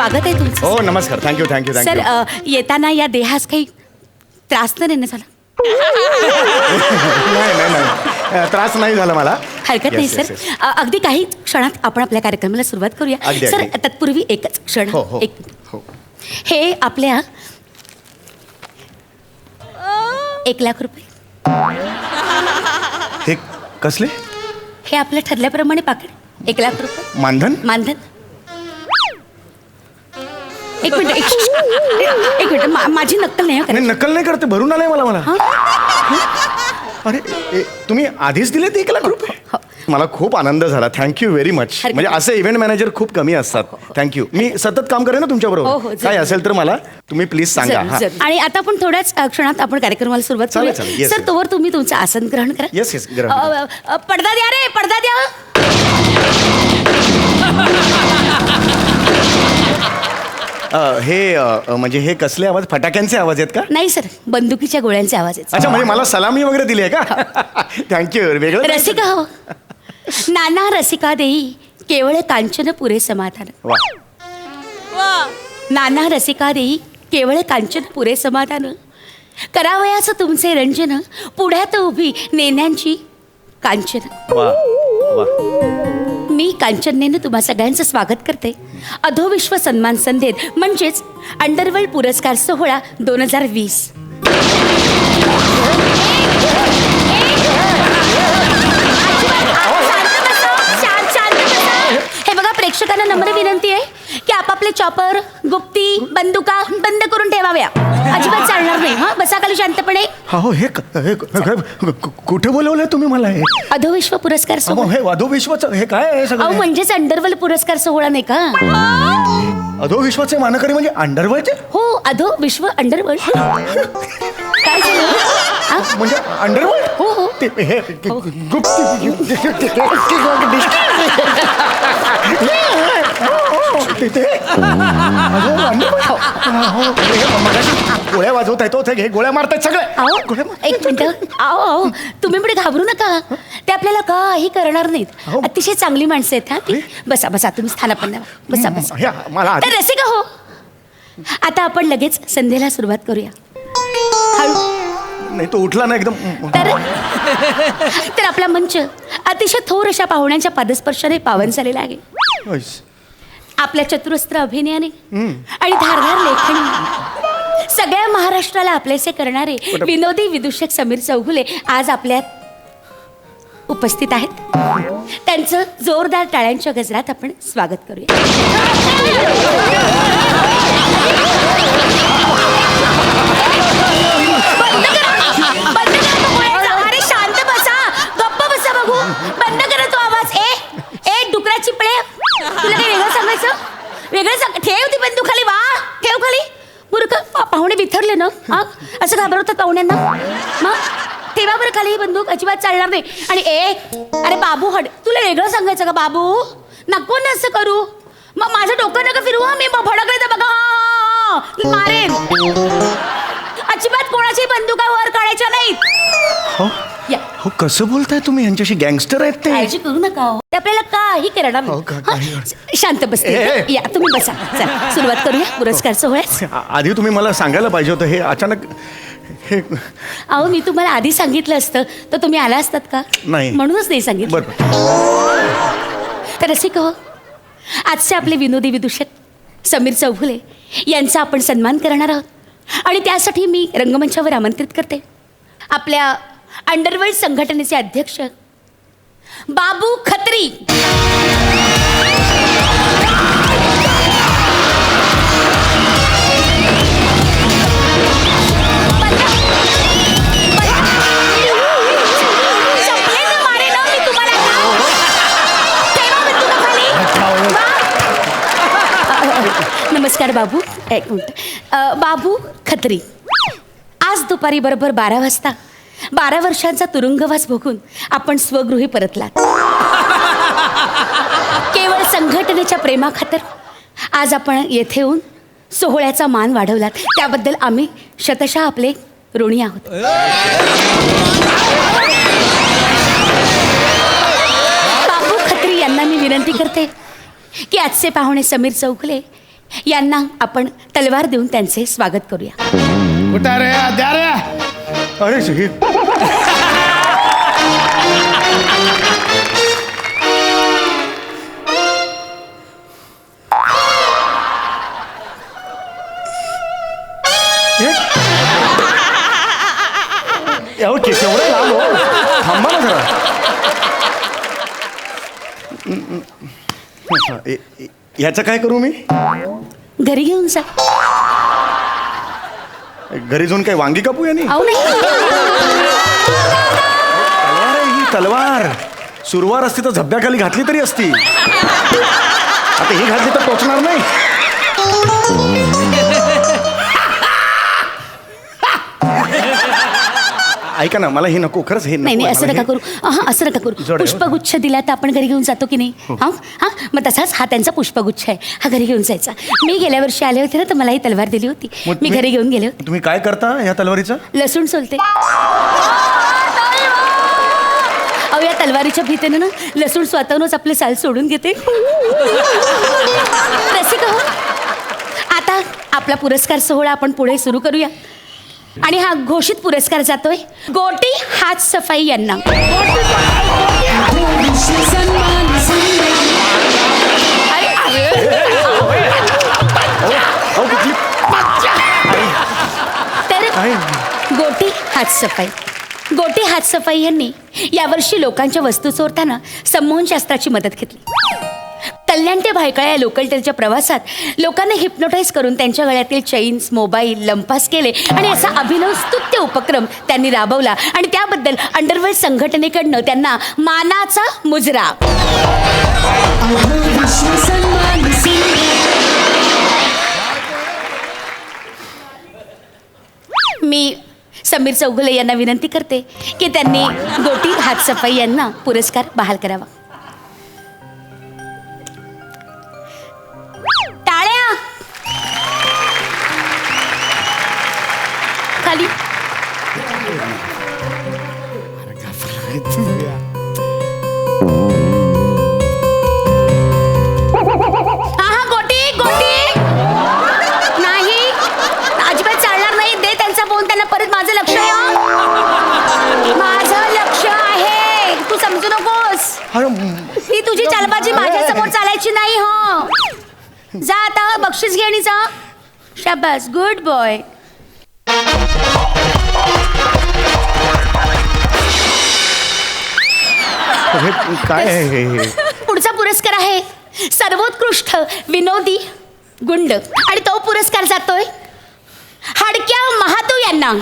स्वागत आहे तुमचं. हो नमस्कार. Thank you thank you sir thank you. येताना या देहास काही त्रास तर नाही ना झाला? नाही नाही नाही त्रास नाही झाला मला. हरकत नाही Yes, yes, सर. yes. अगदी काही क्षणात आपण आपल्या कार्यक्रमाला सुरुवात करूया. अगदी, सर अगदी. तत्पूर्वी एकच क्षण. हो हो एक हो. हे आपल्या 1,00,000 हे कसले हे आपल्या ठरल्याप्रमाणे पाकिट 1,00,000 मानधन? मानधन. एक मिनिट एक मिनिट माझी नक्कल नाही नाही नक्कल नाही करते. भरून आलंय मला. अरे तुम्ही आधीच दिले ते 1,00,000 रुपये? मला खूप आनंद झाला. Thank you very much. म्हणजे असे इव्हेंट मॅनेजर खूप कमी असतात. थँक्यू. मी सतत काम करेन ना तुमच्या हो, बरोबर. जरूर. काय असेल तर मला तुम्ही प्लीज सांगा. हा. आणि आता आपण थोड्याच क्षणात आपण कार्यक्रमाला सुरुवात चालेल, करूया. चालेल. Yes, sir yes. तोवर तुम्ही तुमचं आसन ग्रहण करा. येस येस ग्रहण. पडदा द्या रे, पडदा द्या. हे म्हणजे हे कसले आवाज? फटाक्यांचे आवाज आहेत का? नाही सर, बंदुकीच्या गोळ्यांचे आवाज आहेत. अच्छा म्हणजे मला सलामी वगैरे दिली आहे का? थँक्यू. वेगळं रसिका हो, नाना रसिका देई केवळ कांचन पुरे समाधान. वा. नाना रसिका देई केवळ कांचन पुरे समाधान. करावयाचं तुमचे रंजन, पुढ्यात उभी नेण्यांची कांचन. वा वा. मी कांचनेनं तुम्हा सगळ्यांचं स्वागत करते अधोविश्व सन्मान संधेत म्हणजेच अंडरवर्ल्ड पुरस्कार सोहळा 2020. हे बघा, प्रेक्षकांना नम्र विनंती आहे की आपापले चॉपर, गुप्ती, बंदुका बंद करून ठेवाव्या. अजिबात चालणार नाही. हा, बसा खाली शांतपणे. हो हे कुठे बोलवलंय तुम्ही मला? हे अधोविश्व पुरस्कार सोहळा. हे अधोविश्वाचं हे काय आहे अहो सगळं? म्हणजेच अंडरवर्ल्ड पुरस्कार सोहळा नाही का? अधोविश्वाचे मानकरी म्हणजे अंडरवर्ल्डचे? हो, अधो विश्व अंडरवर्ल्ड. काय झालं? हा? म्हणजे अंडरवर्ल्ड? हो हो. ते हे गोळ्या वाजवत आहेत. हे गोळ्या मारतायत सगळे. अहो एक मिनिट. अहो तुम्ही पुढे घाबरू नका. ते आपल्याला काही करणार नाहीत. अहो. अतिशय चांगली माणसं आहेत. हा, बसा बसा, तुम्ही स्थानापन्न व्हा. बसा बसा. हे मला तर रसिका हो, आता आपण लगेच संध्येला सुरुवात करूया. हळू. नाही तो उठला ना एकदम. तर आपला मंच अतिशय थोर अशा पाहुण्यांच्या पादस्पर्शाने पावन झालेला आहे. आपल्या चतुरस्त्र अभिनयाने आणि धारदार लेखणी सगळ्या महाराष्ट्राला आपलेसे करणारे विनोदी विदूषक समीर चौगुले आज आपल्यात उपस्थित आहेत. त्यांचं जोरदार टाळ्यांच्या गजरात आपण स्वागत करूया. अरे शांत बसा, गप्प बसा. बघू, बंद करा तो आवाज. ए डुकराची प्ले, तुला काही वेगळं सांगायचं? वेगळं सांग. ठेव ती बंदूक खाली. वा, ठेव खाली. मूर्ख, पाहुणे बिथरले ना. हा, असं घाबरवतात पाहुण्यांना. मग ठेवा बरं खाली ही बंदूक. अजिबात चालणार नाही. आणि अरे बाबू हड, तुला वेगळं सांगायचं का बाबू? नको ना असं करू. मग माझं डोकं नका फिरू. मी भडकले तर बघा. हा, मारेन. अजिबात कोणाची बंदुका वर काढायच्या नाहीत. या. हो कसं बोलताय तुम्ही? यांच्याशी गँगस्टर आहेत ते. काळजी करू नका हो. ते आपल्याला काही करणार नाही. शांत बसते. या तुम्ही बसा. चला सुरुवात करूया पुरस्कार सोहळ्यास. आधी तुम्ही मला सांगायला पाहिजे होतं. हे अचानक हे. अहो मी तुम्हाला आधी सांगितलं असतं तर तुम्ही आला असतात का? नाही. म्हणूनच नाही सांगितलं. बरोबर. तर रसिक हो, आजचे आपले विनोदी विदूषक समीर चौगुले यांचा आपण सन्मान करणार आहोत. आणि त्यासाठी मी रंगमंचावर आमंत्रित करते आपल्या अंडरवर्ल्ड संघटनेचे अध्यक्ष बाबू खत्री. नमस्कार बाबू. एक मिनिट. बाबू खत्री आज दुपारी बरोबर 12 वाजता 12 वर्षांचा तुरुंगवास भोगून आपण स्वगृही परतलात. केवळ संघटनेच्या प्रेमाखातर आज आपण येथे येऊन सोहळ्याचा मान वाढवलात. त्याबद्दल आम्ही शतशः आपले ऋणी आहोत. बाबू खत्री यांना मी विनंती करते की आजचे पाहुणे समीर चौगुले यांना आपण तलवार देऊन त्यांचे स्वागत करूया. कुठं रे द्या रे. अरे हे ओके केवढं लांब हो. थांबा ना जरा. ह्याचं काय करू मी? घरी घेऊन जा. घरी जाऊन काय वांगी कापू यानी? अहो नाही. तलवार आहे ही, तलवार. सुरवार असती तर झब्याखाली घातली तरी असती. आता ही घातली तर टोचणार नाही. ऐका ना, मला हे नको, खरंच हे नाही नको नाही, आहे असं मला नका हे. करू. असं नका करू. जड आहे. पुष्पगुच्छ दिला तर आपण घरी घेऊन जातो की नाही? हा हा, मग तसाच हा त्यांचा पुष्पगुच्छ आहे, हा घरी घेऊन जायचा. मी गेल्या वर्षी आले होते ना, तर मला ही तलवार दिली होती. मग मी तुम्ही- घरी घेऊन गेले होते. तुम्ही काय करता ह्या तलवारीचं? लसूण सोलते. अहो या तलवारीच्या भीतीने ना लसूण स्वतःहूनच आपले साल सोडून घेते. रसिक हो, आता आपला पुरस्कार सोहळा आपण पुढे सुरू करूया. आणि हा घोषित पुरस्कार जातोय गोटी हात सफाई यांना. अहो, कुठली? तर काय? गोटी हातसफाई, गोटी हातसफाई यांनी यावर्षी लोकांच्या वस्तू चोरताना संमोहनशास्त्राची मदत घेतली. कल्याण ते भायखळा या लोकल ट्रेनच्या प्रवासात लोकांना हिप्नोटाईज करून त्यांच्या गळ्यातील चेन्स, मोबाईल लंपास केले आणि असा अभिनव स्तुत्य उपक्रम त्यांनी राबवला. आणि त्याबद्दल अंडरवर्ल्ड संघटनेकडनं त्यांना मानाचा मुजरा. मी समीर चौगुले यांना विनंती करते की त्यांनी गोटी हातसफाई यांना पुरस्कार बहाल करावा. टाळ्या खाली. हा गोटी गोटी नाही, अजिबात चालणार नाही. दे त्यांचा फोन त्यांना परत. माझं लक्ष आहे हं. माझं लक्ष आहे, तू समजू नकोस. ही तुझी चालबाजी माझ्या समोर चालायची नाही. हो जा आता, बक्षीस घे आणि जा. शाबास, गुड बॉय. हे काय आहे हे? पुढचा पुरस्कार आहे सर्वोत्कृष्ट विनोदी गुंड आणि तो पुरस्कार जातोय हडक्या महातो यांना.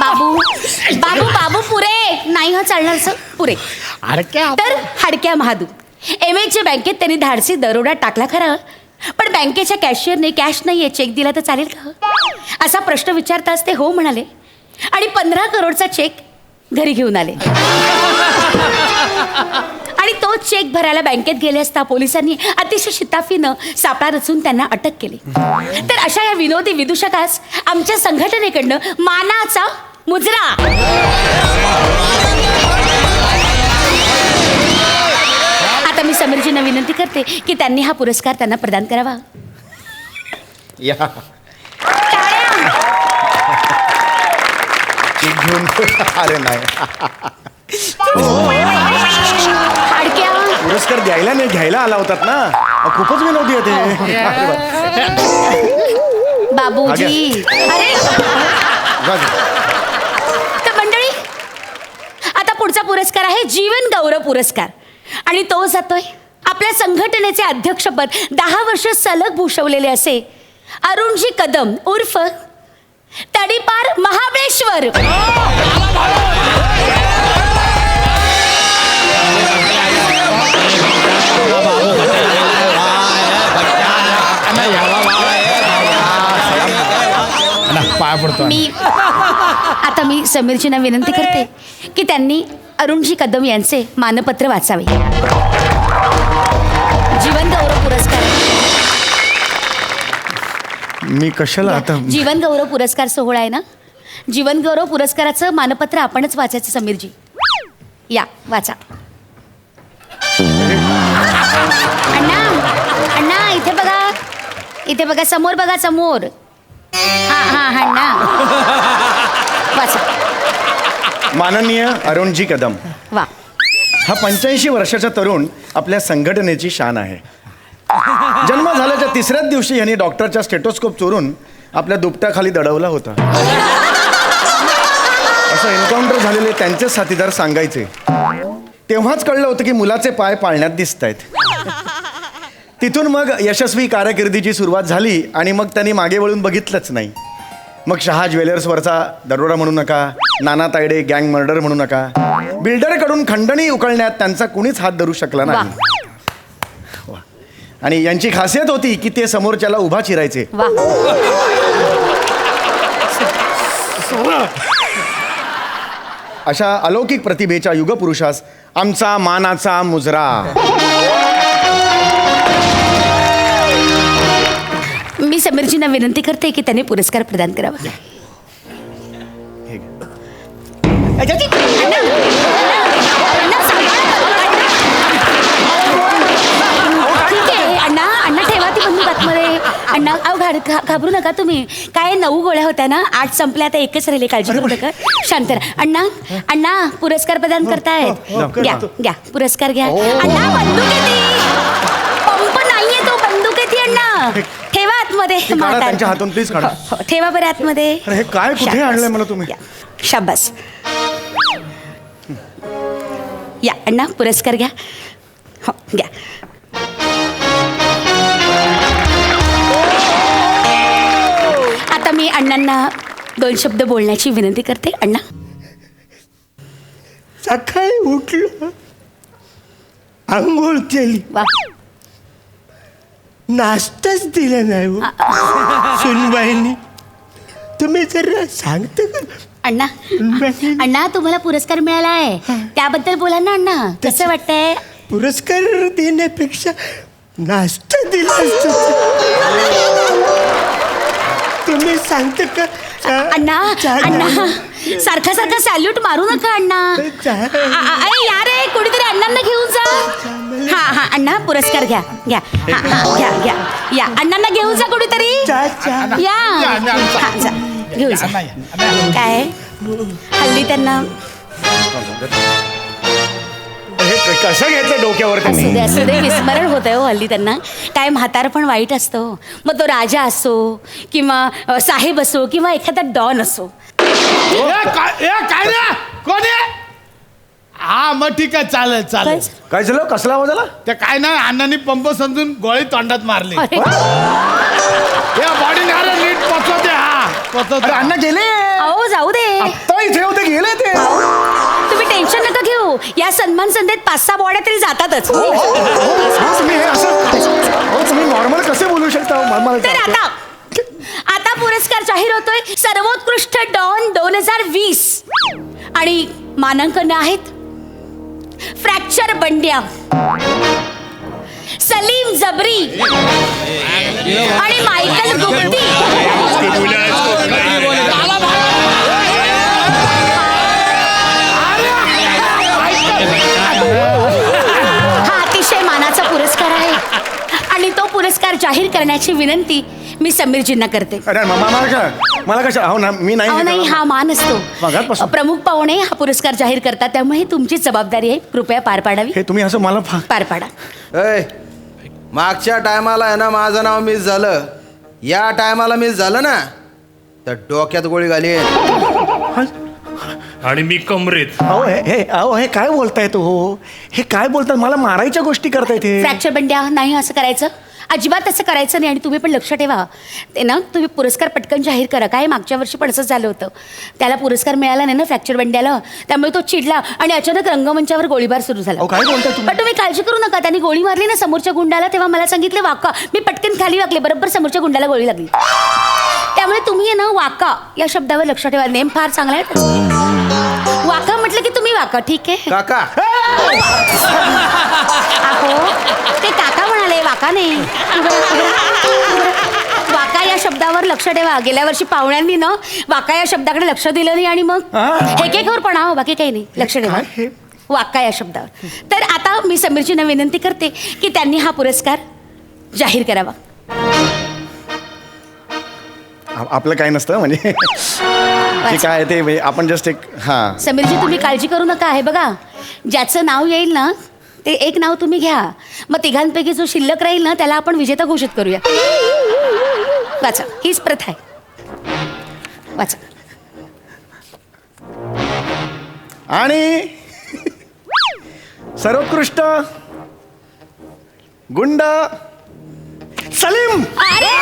बाबू बाबू बाबू पुरे नाही, हा चालणार सर, पुरे. तर हडक्या महादू MH बँकेत त्यांनी धाडसी दरोडा टाकला खरा, पण बँकेच्या कॅशियरने कॅश नाहीये, चेक दिला तर चालेल का असा प्रश्न विचारताच ते हो म्हणाले आणि 15 करोडचा चेक घरी घेऊन आले. आणि तो चेक भरायला बँकेत गेले असता पोलिसांनी अतिशय शिताफीनं सापळा रचून त्यांना अटक केली. तर अशा या विनोदी विदूषकास आमच्या संघटनेकडनं मानाचा मुजरा. आता मी समीरजींना विनंती करते की त्यांनी हा पुरस्कार त्यांना प्रदान करावा. या टाळ्या. चेक घेऊन. अरे नाही, हाडक्या. पुरस्कार द्यायला नाही घ्यायला आला होतात ना. खूपच विनोदी आहे ते. बाबूजी. अरे जा, जा. तर मंडळी, आता पुढचा पुरस्कार आहे जीवन गौरव पुरस्कार आणि तो जातोय आपल्या संघटनेचे अध्यक्षपद 10 वर्ष सलग भूषवलेले असे अरुणजी कदम उर्फ तडीपार महाबळेश्वर. पाय पडतो. मी समीरजींना विनंती करते की त्यांनी अरुणजी कदम यांचे मानपत्र वाचावे. जीवन गौरव पुरस्कार. मी कशाला आता जीवन गौरव पुरस्कार सोहळा आहे ना, जीवन गौरव पुरस्काराचं मानपत्र आपणच वाचायचं समीरजी. या वाचा. अण्णा अण्णा इथे बघा समोर बघा समोर. हा अण्णा वाचा. माननीय अरुणजी कदम, वा. हा 85 वर्षाचा तरुण आपल्या संघटनेची शान आहे. जन्म झाल्याच्या 3ऱ्याच दिवशी यांनी डॉक्टरचा स्टेटोस्कोप चोरून आपल्या दुपट्याखाली दडवला होता. असं एन्काउंटर झालेले त्यांचे साथीदार सांगायचे. तेव्हाच कळलं होतं की मुलाचे पाय पाळण्यात दिसत आहेत. तिथून मग यशस्वी कारकिर्दीची सुरुवात झाली आणि मग त्यांनी मागे वळून बघितलंच नाही. मग शहा ज्वेलर्सवरचा दरोडा म्हणू नका, नाना तायडे गँग मर्डर म्हणू नका, बिल्डरकडून खंडणी उकळण्यात त्यांचा कुणीच हात धरू शकला नाही. वा. आणि यांची खासियत होती की ते समोरच्याला उभा चिरायचे. वा. अशा अलौकिक प्रतिभेच्या युगपुरुषास आमचा मानाचा मुजरा. मी समीरजींना विनंती करते की त्यांनी पुरस्कार प्रदान करावा. हे घे. ठीक आहे अण्णा, अण्णा ठेवा ती बंदूक आतमध्ये. अण्णा अहो घाबरू नका तुम्ही. काय 9 गोळ्या होत्या ना, 8 संपल्या, आता 1च राहिले. काळजी करू नका, शांत राहा. अण्णा पुरस्कार प्रदान करतायत. घ्या पुरस्कार घ्या. अण्णा बंदूक येते, पंप नाहीये तो, बंदूक येते. अण्णा ठेवा आतमध्ये. काढा त्यांच्या हातून प्लीज काढा. हो, ठेवा बरं आतमध्ये. अरे हे काय कुठे आणलंय मला तुम्ही? शाबास. या अण्णा पुरस्कार घ्या. हो घ्या. आता मी अण्णांना 2 शब्द बोलण्याची विनंती करते. अण्णा सकाळी उठलो, आंघोळ केली, वा. नाश्ताच दिला नाही हो. सुनबाईंनी. तुम्ही जरा सांगता का? अण्णा अण्णा तुम्हाला पुरस्कार मिळाला आहे, त्याबद्दल बोला ना अण्णा. कसं वाटतंय? पुरस्कार देण्यापेक्षा नाश्ता दिला असता. तुम्ही सांगता का? अण्णा अण्णा सारखा सॅल्यूट मारू नका अण्णा. अरे यार कोणीतरी अण्णांना घेऊन जा. हा अण्णा पुरस्कार घ्या. घ्या या अण्णांना घेऊन जा कोणीतरी. या हा, जा. घेऊन जा. काय हल्ली त्यांना हे कसं घेतलं डोक्यावर त्यांनी? असू दे विस्मरण होत आहे हो हल्ली त्यांना. काय म्हातार पण वाईट असतो. मग तो राजा असो किंवा साहेब असो किंवा एखादा डॉन असो. काय रे कोण आहे? हा मग ठीक आहे, चालेल. काय झालं? कसला आवाज आला? ते काय नाही, अण्णांनी पंप समजून गोळी तोंडात मारली. अरे, या बॉडी नीट पचवते. अरे अण्णा गेले. अहो जाऊ दे, आत्ता इथे होते, गेले ते. तुम्ही टेन्शन नका घेऊ. या सन्मान संध्येत 5-6 बॉड्या तरी जातातच. तुम्ही हे असं तुम्ही नॉर्मल कसे बोलू शकता? तर आता पुरस्कार जाहीर होतोय. सर्वोत्कृष्ट डॉन 2020 आणि मानांकन आहेत फ्रॅक्चर बंड्या, सलीम जबरी आणि मायकल गुप्ती. हा अतिशय मानाचा पुरस्कार आहे आणि तो पुरस्कार जाहीर करण्याची विनंती मी समीरजींना करते. अरे मला कशा? हो ना, मी नाही, हा मान असतो. मगाचपासून. प्रमुख पाहुणे हा पुरस्कार जाहीर करतात, त्यामुळे ही तुमची जबाबदारी आहे. कृपया पार पाडावी. हे तुम्ही असं मला पार पाडा. मागच्या टायमाला आहे ना माझं नाव मिस झालं. या टायमाला मिस झालं ना तर डोक्यात गोळी घालीन. आणि मी कमरेत. अहो हे काय बोलताय तो? हो हे काय बोलतात? मला मारायच्या गोष्टी करतायत हे. फ्रॅक्चर बंड्या नाही असं करायचं, अजिबात असं करायचं नाही. आणि तुम्ही पण लक्ष ठेवा ते ना, तुम्ही पुरस्कार पटकन जाहीर करा. काय मागच्या वर्षी पण असंच झालं होतं. त्याला पुरस्कार मिळाला नाही ना फ्रॅक्चर बंड्याला, त्यामुळे तो चिडला आणि अचानक रंगमंचावर गोळीबार सुरू झाला. काय बोलताय तुम्ही? पण तुम्ही काळजी करू नका. त्यांनी गोळी मारली ना समोरच्या गुंडाला, तेव्हा मला सांगितले वाका. मी पटकन खाली वाकले, बरोबर समोरच्या गुंडाला गोळी लागली. त्यामुळे तुम्ही ना वाका या शब्दावर लक्ष ठेवा. नेम फार चांगला आहे. वाका म्हटलं की तुम्ही वाका. ठीक आहे काका. अहो ते काका म्हणाले, वाका नाही. वाका या शब्दावर लक्ष ठेवा. गेल्या वर्षी पाहुण्यांनी ना वाका या शब्दाकडे लक्ष दिलं नाही आणि मग हेकेखोर पण हो, बाकी काही नाही. लक्ष ठेवा काय हे? वाका या शब्दावर. तर आता मी समीरजींना विनंती करते की त्यांनी हा पुरस्कार जाहीर करावा. आपलं काय नसतं म्हणजे जे काय आहे ते म्हणजे आपण जस्ट एक हां समीरजी तुम्ही काळजी करू नका. आहे बघा, ज्याचं नाव येईल ना ते एक नाव तुम्ही घ्या. मग तिघांपैकी जो शिल्लक राहील ना त्याला आपण विजेता घोषित करूया. वाचा, हीच प्रथा आहे. वाचा. आणि सर्वोत्कृष्ट गुंड सलीम. अरे